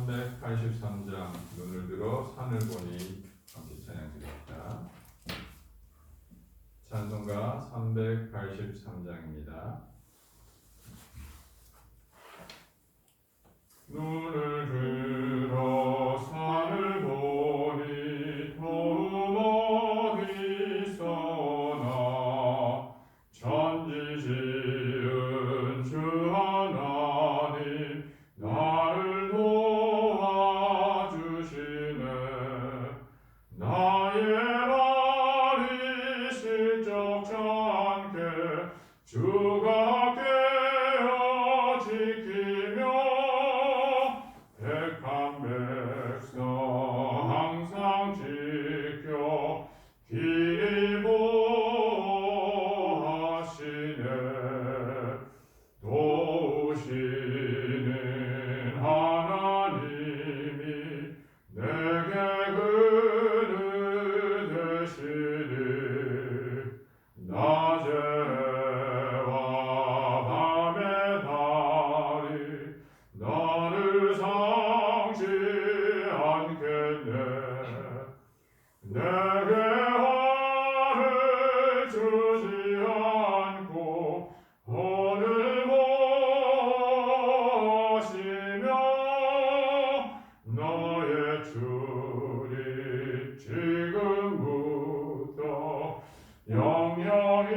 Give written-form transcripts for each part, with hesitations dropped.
383장 눈을 들어 산을 보니 함께 찬양드립니다. 찬송가 383장입니다. 눈을 들어 산을 보니 도움 어디서나 천지 지은 주 하나님 나를 도와주시네. 나의 말이 실족치 않게 주가 깨어 지키며 택한 백성 항상 지켜 길이 보호하시네. 도우시는 하나님이 내게 그늘 되시리. 낮에와 밤의 달이 나를 상치 않겠네. 내게 화를 주지 않고 오늘 모시며 너의 줄이 지금부터 영영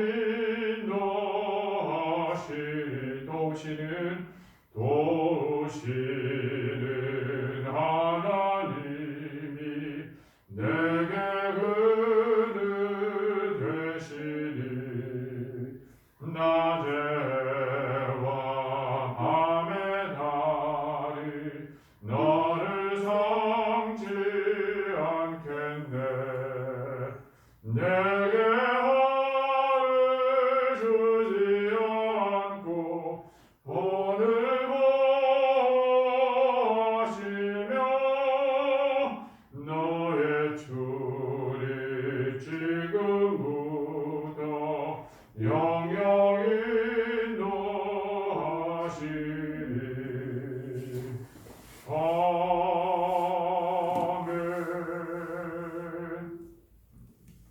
인도하시리. 도우시는 하나님이 내게 그늘 되시리. 낮에와 밤의 달이 너를 상치 않겠네. 내게 화를 주지 않고 오늘 모시며 너의 줄이 지금부터 영영 인도하시리. 아멘.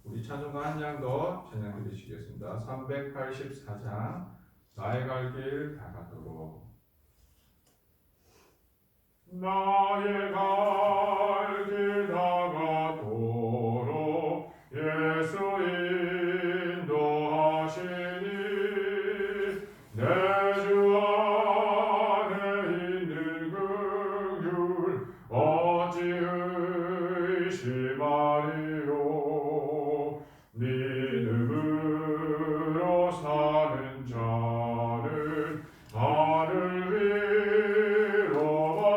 우리 찬송가 한 장 더 찬양 드리시겠습니다. 384장 나의 갈 길 다가도록. 나의 갈 길 다가도록 예수 인도하시니 내 주 안에 있는 그 길 어찌 의심하리요. 믿음으로 사는 자는 나를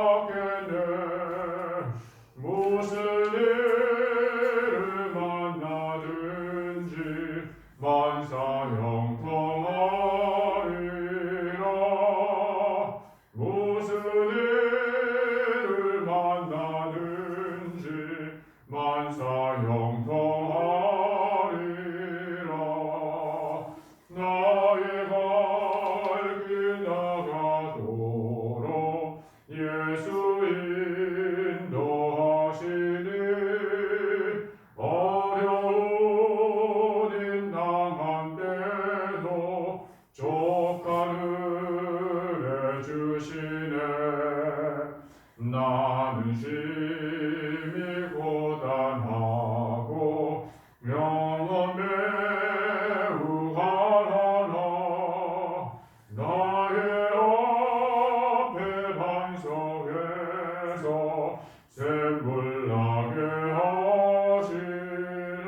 위로받겠네. 무슨 일을 만나든지 만사 형통하리라. 무슨 일을 만나든지 만사 형통하리라. 나의 갈 길 나가도록 예수 인도하시니 어려운 일 당한데도 족간을 해주시네. 나는 심히 고단하고 영혼 매우 가난하. 나의 앞에 반석에서 샘물 나게 하시네.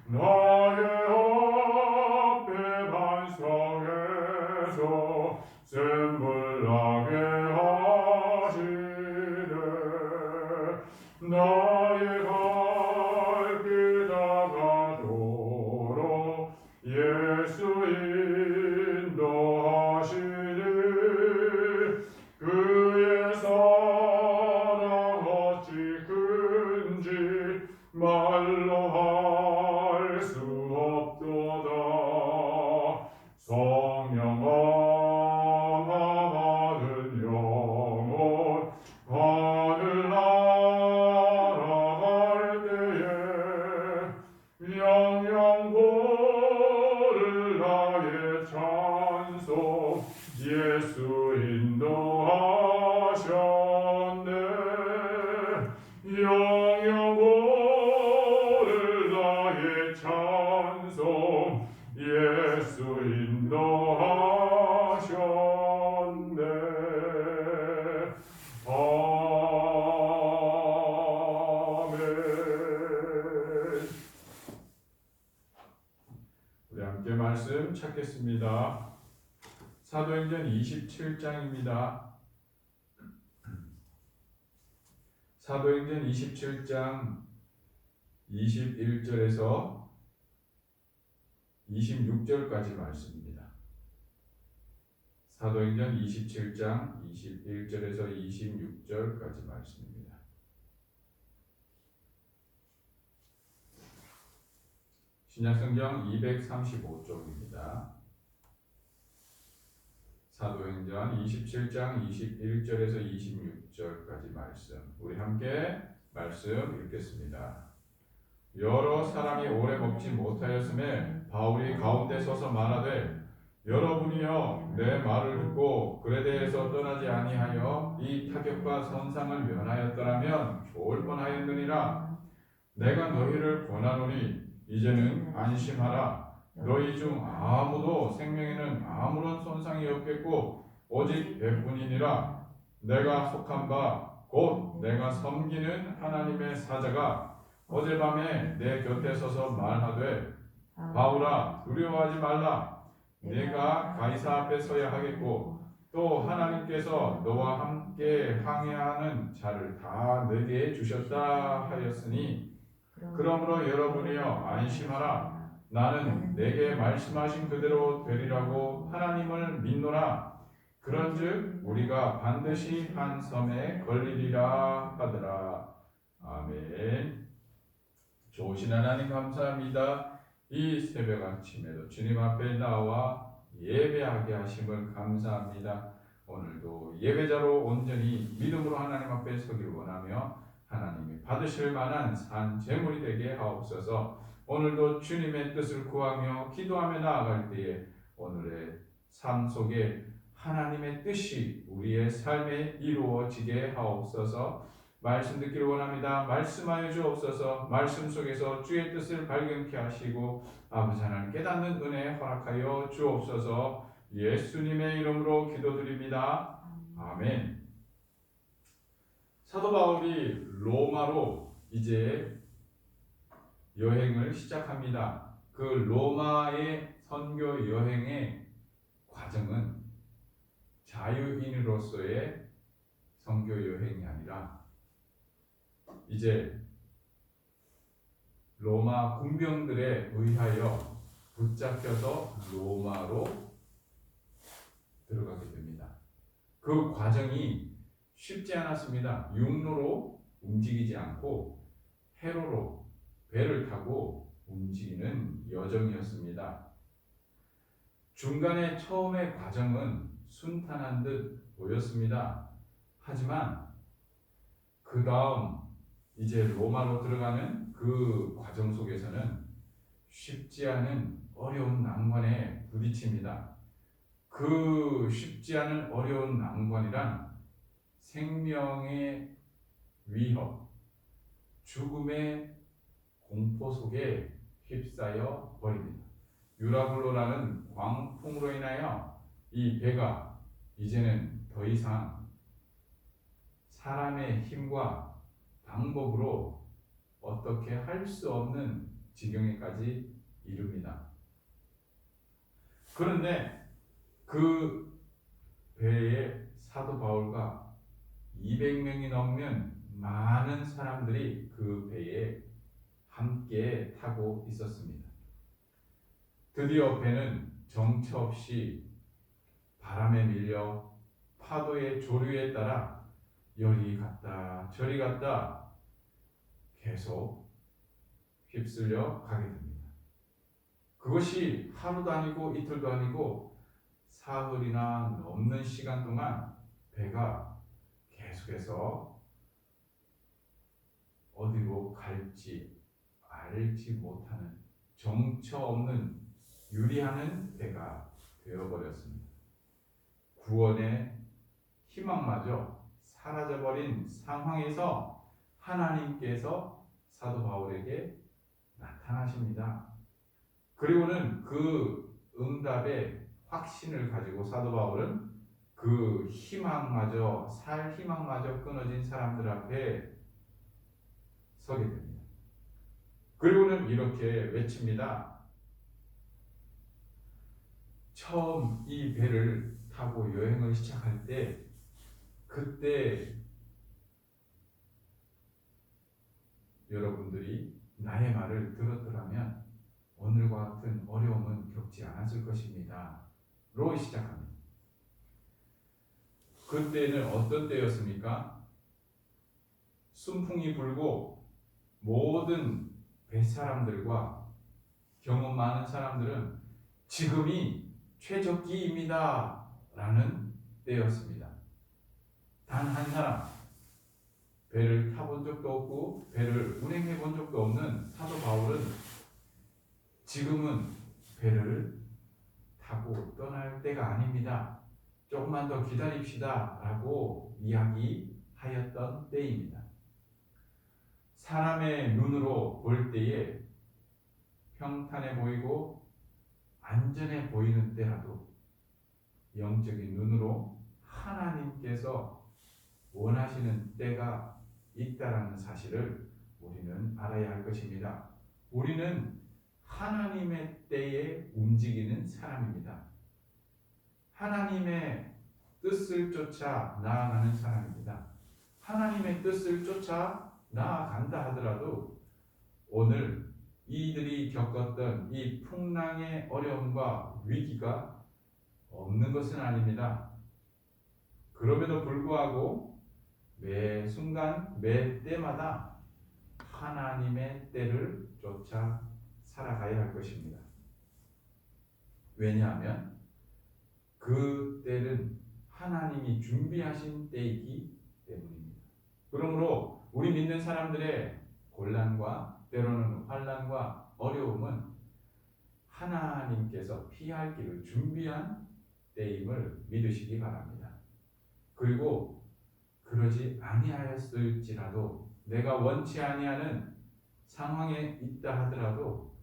나의 앞에 반석에서 샘물 나게 하시네. 말씀 찾겠습니다. 사도행전 27장입니다. 사도행전 27장 21절에서 26절까지 말씀입니다. 사도행전 27장 21절에서 26절까지 말씀입니다. 신약성경 235쪽입니다. 사도행전 27장 21절에서 26절까지 말씀, 우리 함께 말씀 읽겠습니다. 여러 사람이 오래 먹지 못하였음에 바울이 가운데 서서 말하되, 여러분이여 내 말을 듣고 그에 대해서 떠나지 아니하여 이 타격과 선상을 면하였더라면 좋을 뻔하였느니라. 내가 너희를 권하노니 이제는 안심하라. 너희 중 아무도 생명에는 아무런 손상이 없겠고 오직 배뿐이니라. 내가 속한 바 곧 내가 섬기는 하나님의 사자가 어젯밤에 내 곁에 서서 말하되, 바울아 두려워하지 말라. 네가 가이사 앞에 서야 하겠고 또 하나님께서 너와 함께 항해하는 자를 다 내게 주셨다 하였으니, 그러므로 여러분이여 안심하라. 나는 내게 말씀하신 그대로 되리라고 하나님을 믿노라. 그런즉 우리가 반드시 한 섬에 걸리리라 하더라. 아멘. 좋으신 하나님 감사합니다. 이 새벽 아침에도 주님 앞에 나와 예배하게 하심을 감사합니다. 오늘도 예배자로 온전히 믿음으로 하나님 앞에 서기를 원하며 하나님이 받으실 만한 산 제물이 되게 하옵소서. 오늘도 주님의 뜻을 구하며 기도하며 나아갈 때에 오늘의 삶 속에 하나님의 뜻이 우리의 삶에 이루어지게 하옵소서. 말씀 듣기를 원합니다. 말씀하여 주옵소서. 말씀 속에서 주의 뜻을 발견케 하시고 아버지 하나님 깨닫는 은혜 허락하여 주옵소서. 예수님의 이름으로 기도드립니다. 아멘. 사도 바울이 로마로 이제 여행을 시작합니다. 그 로마의 선교 여행의 과정은 자유인으로서의 선교 여행이 아니라 이제 로마 군병들에 의하여 붙잡혀서 로마로 들어가게 됩니다. 그 과정이 쉽지 않았습니다. 육로로 움직이지 않고 해로로 배를 타고 움직이는 여정이었습니다. 중간에 처음의 과정은 순탄한 듯 보였습니다. 하지만 그 다음 이제 로마로 들어가는 그 과정 속에서는 쉽지 않은 어려운 난관에 부딪힙니다. 그 쉽지 않은 어려운 난관이란 생명의 위협, 죽음의 공포 속에 휩싸여 버립니다. 유라굴로라는 광풍으로 인하여 이 배가 이제는 더 이상 사람의 힘과 방법으로 어떻게 할 수 없는 지경에까지 이릅니다. 그런데 그 배에 사도 바울과 200명이 넘는 많은 사람들이 그 배에 함께 타고 있었습니다. 드디어 배는 정처 없이 바람에 밀려 파도의 조류에 따라 여리 갔다 저리 갔다 계속 휩쓸려 가게 됩니다. 그것이 하루도 아니고 이틀도 아니고 사흘이나 넘는 시간 동안 배가 계속해서 어디로 갈지 알지 못하는 정처 없는 유리하는 배가 되어버렸습니다. 구원의 희망마저 사라져버린 상황에서 하나님께서 사도 바울에게 나타나십니다. 그리고는 그 응답의 확신을 가지고 사도 바울은 그 희망마저 살 희망마저 끊어진 사람들 앞에 서게 됩니다. 그리고는 이렇게 외칩니다. 처음 이 배를 타고 여행을 시작할 때 그때 여러분들이 나의 말을 들었더라면 오늘과 같은 어려움은 겪지 않았을 것입니다. 로 시작합니다. 그때는 어떤 때였습니까? 순풍이 불고 모든 뱃사람들과 경험 많은 사람들은 지금이 최적기입니다 라는 때였습니다. 단 한 사람, 배를 타본 적도 없고 배를 운행해 본 적도 없는 사도 바울은 지금은 배를 타고 떠날 때가 아닙니다. 조금만 더 기다립시다 라고 이야기하였던 때입니다. 사람의 눈으로 볼 때에 평탄해 보이고 안전해 보이는 때라도 영적인 눈으로 하나님께서 원하시는 때가 있다라는 사실을 우리는 알아야 할 것입니다. 우리는 하나님의 때에 움직이는 사람입니다. 하나님의 뜻을 쫓아 나아가는 사람입니다. 하나님의 뜻을 쫓아 나아간다 하더라도 오늘 이들이 겪었던 이 풍랑의 어려움과 위기가 없는 것은 아닙니다. 그럼에도 불구하고 매 순간 매 때마다 하나님의 때를 쫓아 살아가야 할 것입니다. 왜냐하면 그 때는 하나님이 준비하신 때이기 때문입니다. 그러므로 우리 믿는 사람들의 곤란과 때로는 환난과 어려움은 하나님께서 피할 길을 준비한 때임을 믿으시기 바랍니다. 그리고 그러지 아니하였을지라도 내가 원치 아니하는 상황에 있다 하더라도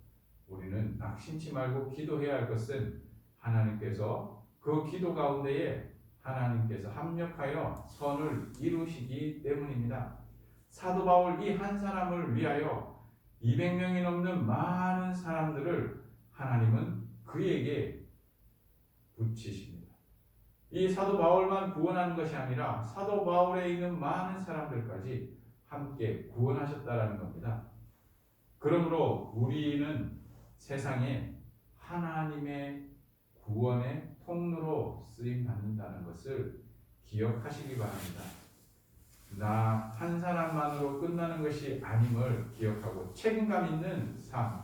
우리는 낙심치 말고 기도해야 할 것은 하나님께서 그 기도 가운데에 하나님께서 합력하여 선을 이루시기 때문입니다. 사도 바울 이 한 사람을 위하여 200명이 넘는 많은 사람들을 하나님은 그에게 붙이십니다. 이 사도 바울만 구원하는 것이 아니라 사도 바울에 있는 많은 사람들까지 함께 구원하셨다라는 겁니다. 그러므로 우리는 세상에 하나님의 구원의 통로로 쓰임받는다는 것을 기억하시기 바랍니다. 나 한 사람만으로 끝나는 것이 아님을 기억하고 책임감 있는 삶,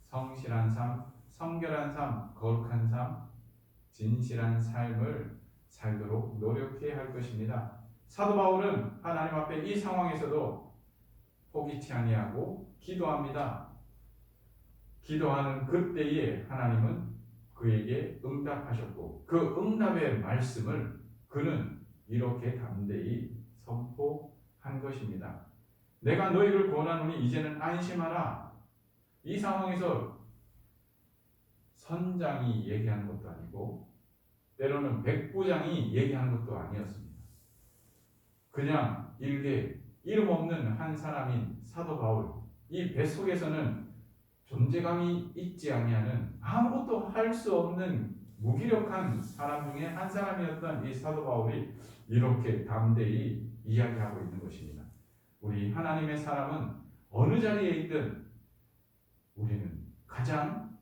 성실한 삶, 성결한 삶, 거룩한 삶, 진실한 삶을 살도록 노력해야 할 것입니다. 사도 바울은 하나님 앞에 이 상황에서도 포기치 아니하고 기도합니다. 기도하는 그때에 하나님은 그에게 응답하셨고 그 응답의 말씀을 그는 이렇게 담대히 선포한 것입니다. 내가 너희를 권하노니 이제는 안심하라. 이 상황에서 선장이 얘기하는 것도 아니고 때로는 백부장이 얘기하는 것도 아니었습니다. 그냥 일개 이름 없는 한 사람인 사도 바울, 이 뱃속에서는 존재감이 있지 아니하는 아무것도 할 수 없는 무기력한 사람 중에 한 사람이었던 이 사도 바울이 이렇게 담대히 이야기하고 있는 것입니다. 우리 하나님의 사람은 어느 자리에 있든 우리는 가장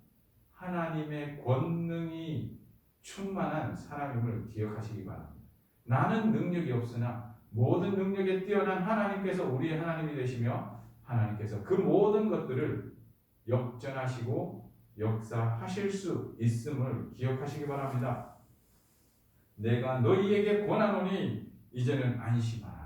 하나님의 권능이 충만한 사람임을 기억하시기 바랍니다. 나는 능력이 없으나 모든 능력에 뛰어난 하나님께서 우리의 하나님이 되시며 하나님께서 그 모든 것들을 역전하시고 역사하실 수 있음을 기억하시기 바랍니다. 내가 너희에게 권하노니 이제는 안심하라.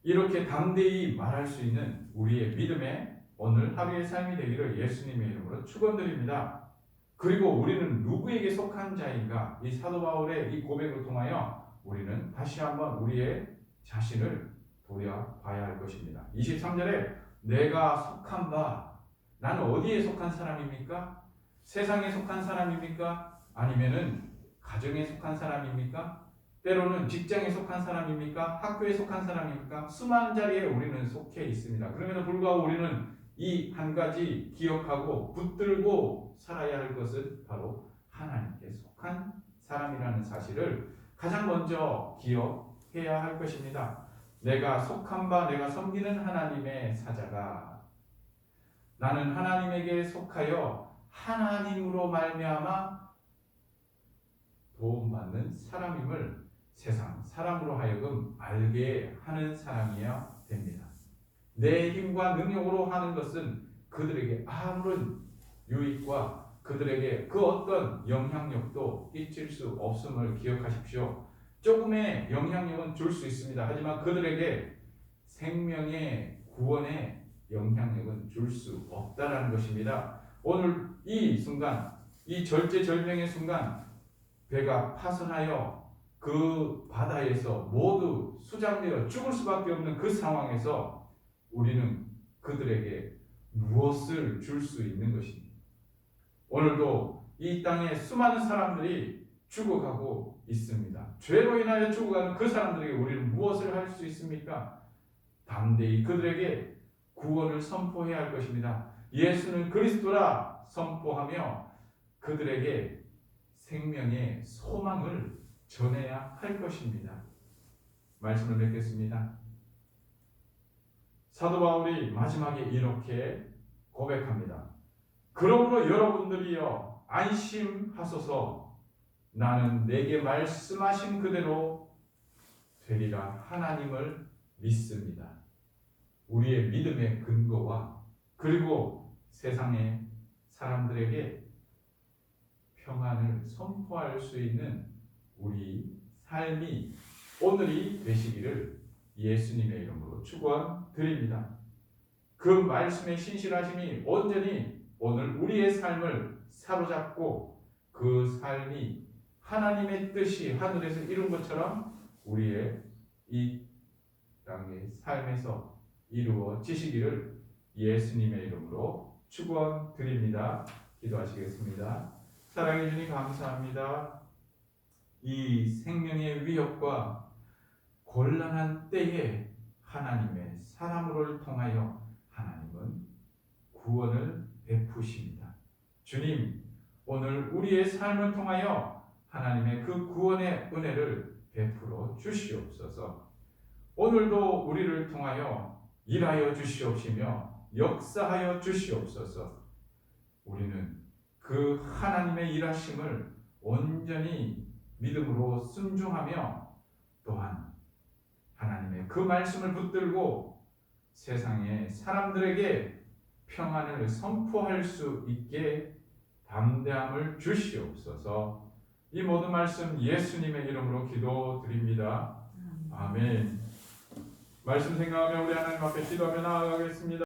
이렇게 담대히 말할 수 있는 우리의 믿음의 오늘 하루의 삶이 되기를 예수님의 이름으로 축원드립니다. 그리고 우리는 누구에게 속한 자인가? 이 사도 바울의 이 고백을 통하여 우리는 다시 한번 우리의 자신을 돌아봐야 할 것입니다. 23절에 내가 속한 바, 나는 어디에 속한 사람입니까? 세상에 속한 사람입니까? 아니면은 가정에 속한 사람입니까? 때로는 직장에 속한 사람입니까? 학교에 속한 사람입니까? 수많은 자리에 우리는 속해 있습니다. 그럼에도 불구하고 우리는 이 한 가지 기억하고 붙들고 살아야 할 것은 바로 하나님께 속한 사람이라는 사실을 가장 먼저 기억해야 할 것입니다. 내가 속한 바 내가 섬기는 하나님의 사자가 나는 하나님에게 속하여 하나님으로 말미암아 도움받는 사람임을 세상 사람으로 하여금 알게 하는 사람이어야 됩니다. 내 힘과 능력으로 하는 것은 그들에게 아무런 유익과 그들에게 그 어떤 영향력도 끼칠 수 없음을 기억하십시오. 조금의 영향력은 줄 수 있습니다. 하지만 그들에게 생명의 구원의 영향력은 줄 수 없다라는 것입니다. 오늘 이 순간, 이 절제절명의 순간 배가 파손하여 그 바다에서 모두 수장되어 죽을 수밖에 없는 그 상황에서 우리는 그들에게 무엇을 줄 수 있는 것입니다. 오늘도 이 땅에 수많은 사람들이 죽어가고 있습니다. 죄로 인하여 죽어가는 그 사람들에게 우리는 무엇을 할 수 있습니까? 담대히 그들에게 구원을 선포해야 할 것입니다. 예수는 그리스도라 선포하며 그들에게 생명의 소망을 전해야 할 것입니다. 말씀을 맺겠습니다. 사도 바울이 마지막에 이렇게 고백합니다. 그러므로 여러분들이여 안심하소서. 나는 내게 말씀하신 그대로 되리라 하나님을 믿습니다. 우리의 믿음의 근거와 그리고 세상의 사람들에게 평안을 선포할 수 있는 우리 삶이 오늘이 되시기를 예수님의 이름으로 축원드립니다. 그 말씀의 신실하심이 온전히 오늘 우리의 삶을 사로잡고 그 삶이 하나님의 뜻이 하늘에서 이룬 것처럼 우리의 이 땅의 삶에서 이루어지시기를 예수님의 이름으로 축원드립니다. 기도하시겠습니다. 사랑해 주님 감사합니다. 이 생명의 위협과 곤란한 때에 하나님의 사람을 통하여 하나님은 구원을 베푸십니다. 주님, 오늘 우리의 삶을 통하여 하나님의 그 구원의 은혜를 베풀어 주시옵소서. 오늘도 우리를 통하여 일하여 주시옵시며 역사하여 주시옵소서. 우리는 그 하나님의 일하심을 온전히 믿음으로 순종하며 또한 하나님의 그 말씀을 붙들고 세상의 사람들에게 평안을 선포할 수 있게 담대함을 주시옵소서. 이 모든 말씀 예수님의 이름으로 기도드립니다. 아멘. 말씀 생각하며 우리 하나님 앞에 기도하며 나아가겠습니다.